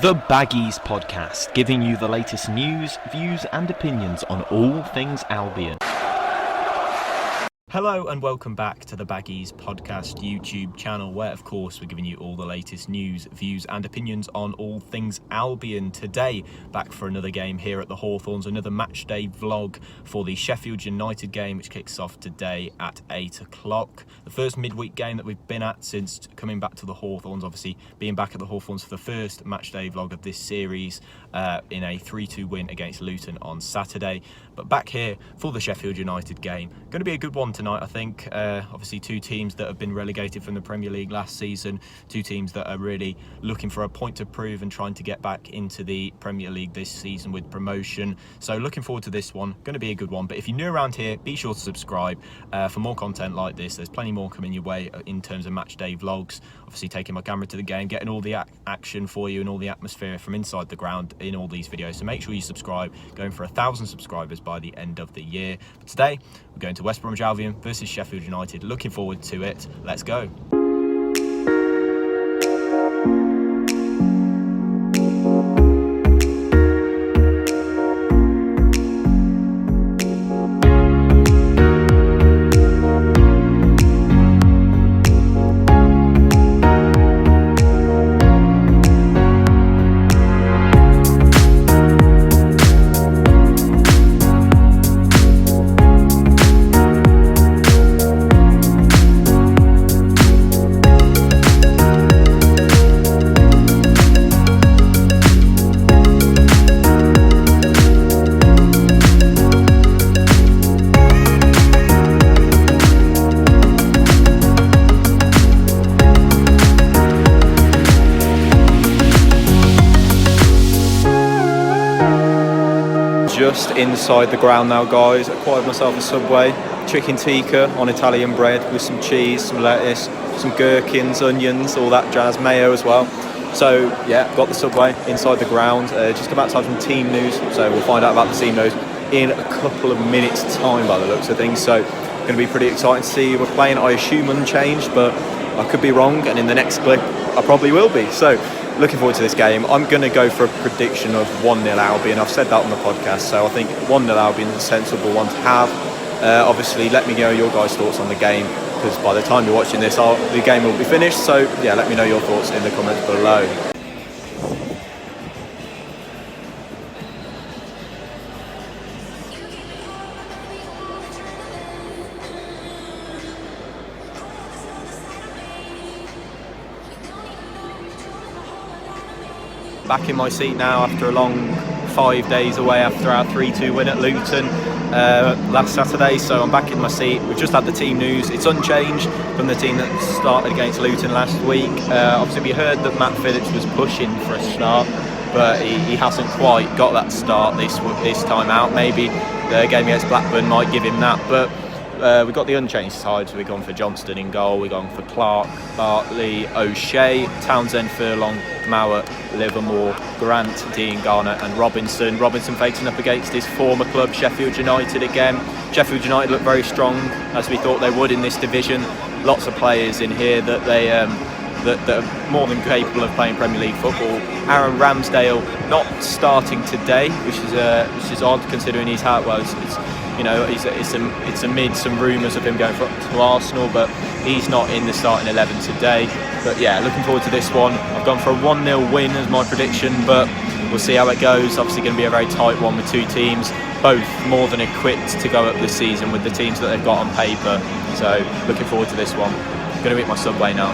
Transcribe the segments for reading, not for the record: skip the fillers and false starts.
The Baggies Podcast, giving you the latest news, views and opinions on all things Albion. Hello and welcome back to the Baggies Podcast YouTube channel, where of course we're giving you all the latest news, views and opinions on all things Albion. Today, back for another game here at the Hawthorns, another Matchday vlog for the Sheffield United game, which kicks off today at 8 o'clock. The first midweek game that we've been at since coming back to the Hawthorns, obviously being back at the Hawthorns for the first Matchday vlog of this series in a 3-2 win against Luton on Saturday. But back here for the Sheffield United game. Going to be a good one tonight, I think. Obviously two teams that have been relegated from the Premier League last season, two teams that are really looking for a point to prove and trying to get back into the Premier League this season with promotion. So looking forward to this one. Going to be a good one. But if you're new around here, be sure to subscribe for more content like this. There's plenty more coming your way in terms of Matchday vlogs. Obviously taking my camera to the game, getting all the action for you and all the atmosphere from inside the ground in all these videos. So make sure you subscribe. Going for 1,000 subscribers by the end of the year. But today we're going to West Bromwich Albion versus Sheffield United. Looking forward to it. Let's go. Just inside the ground now, guys. Acquired myself a Subway chicken tikka on Italian bread with some cheese, some lettuce, some gherkins, onions, all that jazz, mayo as well. So yeah, got the Subway inside the ground. Just about to have some team news, so we'll find out about the team news in a couple of minutes time by the looks of things. So going to be pretty exciting to see. We're playing, I assume, unchanged, but I could be wrong, and in the next clip I probably will be. So looking forward to this game. I'm going to go for a prediction of 1-0 Albion. I've said that on the podcast, so I think 1-0 Albion is a sensible one to have. Obviously, let me know your guys' thoughts on the game, because by the time you're watching this, the game will be finished. So yeah, let me know your thoughts in the comments below. Back in my seat now after a long 5 days away after our 3-2 win at Luton last Saturday. So I'm back in my seat. We've just had the team news. It's unchanged from the team that started against Luton last week. Obviously we heard that Matt Phillips was pushing for a start, but he hasn't quite got that start this time out. Maybe the game against Blackburn might give him that, but we've got the unchanged side. So we've gone for Johnston in goal, we've gone for Clark, Bartley, O'Shea, Townsend, Furlong, Mowat, Livermore, Grant, Dean, Garner and Robinson. Robinson facing up against his former club, Sheffield United again. Sheffield United look very strong, as we thought they would in this division. Lots of players in here that they that are more than capable of playing Premier League football. Aaron Ramsdale not starting today, which is odd considering he's had, well, it's amid some rumours of him going to Arsenal, but he's not in the starting 11 today. But yeah, looking forward to this one. I've gone for a 1-0 win as my prediction, but we'll see how it goes. Obviously going to be a very tight one with two teams, both more than equipped to go up this season with the teams that they've got on paper. So looking forward to this one. Going to eat my Subway now.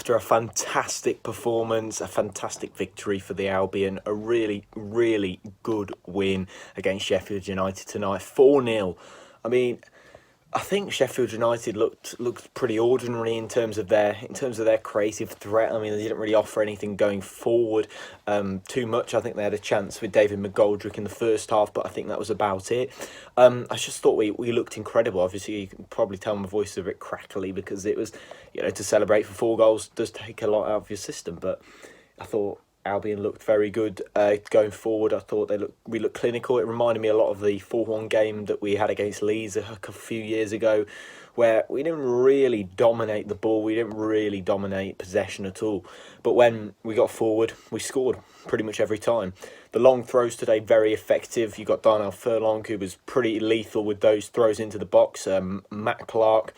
after a fantastic performance, a fantastic victory for the Albion, a really, really good win against Sheffield United tonight, 4-0. I mean, I think Sheffield United looked pretty ordinary in terms of their creative threat. I mean, they didn't really offer anything going forward too much. I think they had a chance with David McGoldrick in the first half, but I think that was about it. I just thought we looked incredible. Obviously, you can probably tell my voice is a bit crackly because it was, to celebrate for 4 goals does take a lot out of your system. But I thought Albion looked very good going forward. I thought we looked clinical. It reminded me a lot of the 4-1 game that we had against Leeds a few years ago, where we didn't really dominate the ball. We didn't really dominate possession at all. But when we got forward, we scored pretty much every time. The long throws today, very effective. You got Darnell Furlong, who was pretty lethal with those throws into the box. Matt Clark,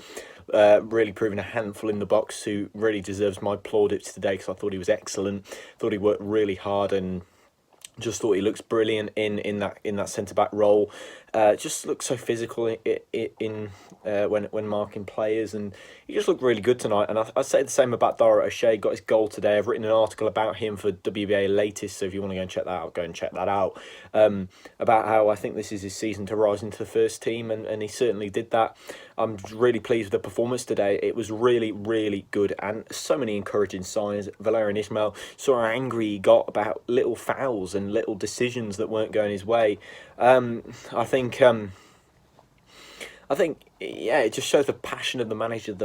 really proving a handful in the box, who really deserves my plaudits today because I thought he was excellent. Thought he worked really hard and just thought he looks brilliant in that centre back role. Just looks so physical when marking players, and he just looked really good tonight. And I say the same about Dara O'Shea. Got his goal today. I've written an article about him for WBA Latest, so if you want to go and check that out, go and check that out. About how I think this is his season to rise into the first team, and he certainly did that. I'm really pleased with the performance today. It was really, really good, and so many encouraging signs. Valerian Ismail, saw how angry he got about little fouls and little decisions that weren't going his way. I think, yeah, it just shows the passion of the manager,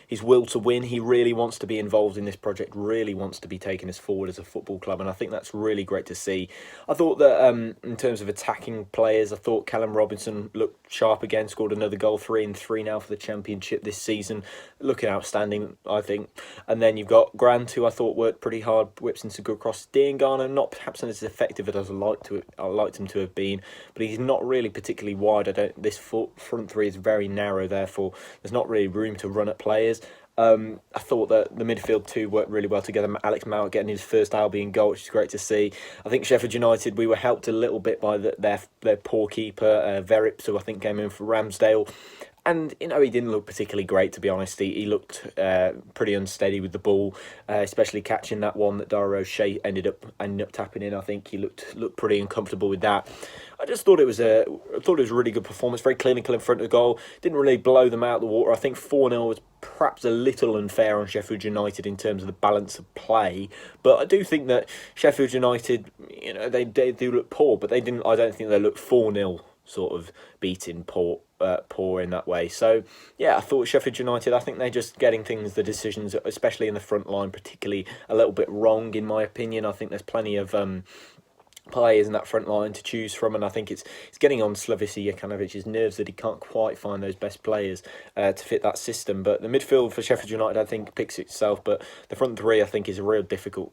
his will to win. He really wants to be involved in this project, really wants to be taking us forward as a football club, and I think that's really great to see. I thought that in terms of attacking players, I thought Callum Robinson looked sharp again, scored another goal, 3-3 now for the Championship this season, looking outstanding, I think. And then you've got Grant, who I thought worked pretty hard, whips in some good crosses. Dean Garner, not perhaps as effective as I liked him to have been, but he's not really particularly wide. This front three is very narrow, therefore there's not really room to run at players. I thought that the midfield too worked really well together. Alex Mowat getting his first Albion goal, which is great to see. I think Sheffield United, we were helped a little bit by their poor keeper, Verips, who I think came in for Ramsdale. And, he didn't look particularly great, to be honest. He looked pretty unsteady with the ball, especially catching that one that Dara O'Shea ended up tapping in. I think he looked pretty uncomfortable with that. I just thought it was a really good performance, very clinical in front of the goal. Didn't really blow them out of the water. I think 4-0 was perhaps a little unfair on Sheffield United in terms of the balance of play. But I do think that Sheffield United, they do look poor, but they didn't. I don't think they looked 4-0 sort of beating poor in that way. So yeah, I thought Sheffield United, I think they're just getting the decisions, especially in the front line, particularly a little bit wrong in my opinion. I think there's plenty of players in that front line to choose from, and I think it's getting on Slavisa Jekanovic's nerves that he can't quite find those best players to fit that system. But the midfield for Sheffield United, I think, picks itself, but the front three, I think, is a real difficult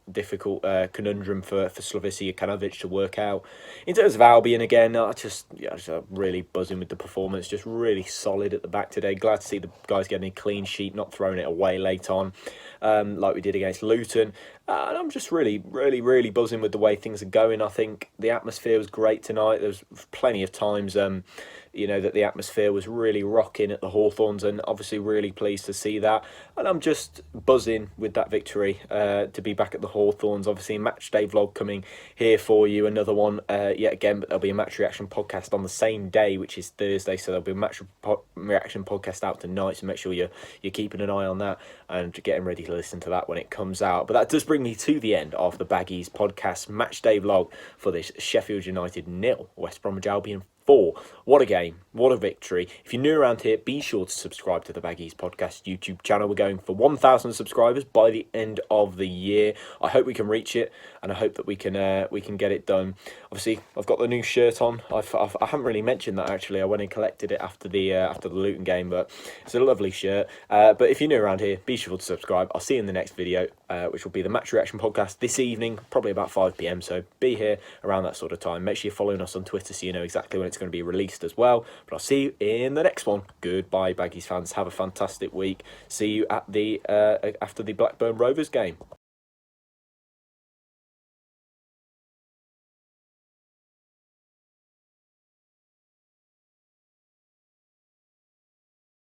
conundrum for Slavisa Jekanovic to work out. In terms of Albion, again, I just really buzzing with the performance, just really solid at the back today. Glad to see the guys getting a clean sheet, not throwing it away late on, like we did against Luton. And I'm just really, really, really buzzing with the way things are going. I think the atmosphere was great tonight. There was plenty of times, that the atmosphere was really rocking at the Hawthorns, and obviously really pleased to see that. And I'm just buzzing with that victory to be back at the Hawthorns. Obviously, a Matchday vlog coming here for you, another one yet again, but there'll be a match reaction podcast on the same day, which is Thursday, so there'll be a match reaction podcast out tonight, so make sure you're keeping an eye on that and getting ready to listen to that when it comes out. But that does bring me to the end of the Baggies Podcast Matchday vlog for this Sheffield United 0, West Bromwich Albion 4. What a game, what a victory. If you're new around here, be sure to subscribe to the Baggies Podcast YouTube channel. We're going for 1,000 subscribers by the end of the year. I hope we can reach it, and I hope that we can get it done. Obviously, I've got the new shirt on. I haven't really mentioned that, actually. I went and collected it after the Luton game, but it's a lovely shirt. But if you're new around here, be sure to subscribe. I'll see you in the next video, which will be the Match Reaction Podcast this evening, probably about 5 p.m, so be here around that sort of time. Make sure you're following us on Twitter so you know exactly when it's going to be released as well. But I'll see you in the next one. Goodbye, Baggies fans. Have a fantastic week. See you at the after the Blackburn Rovers game.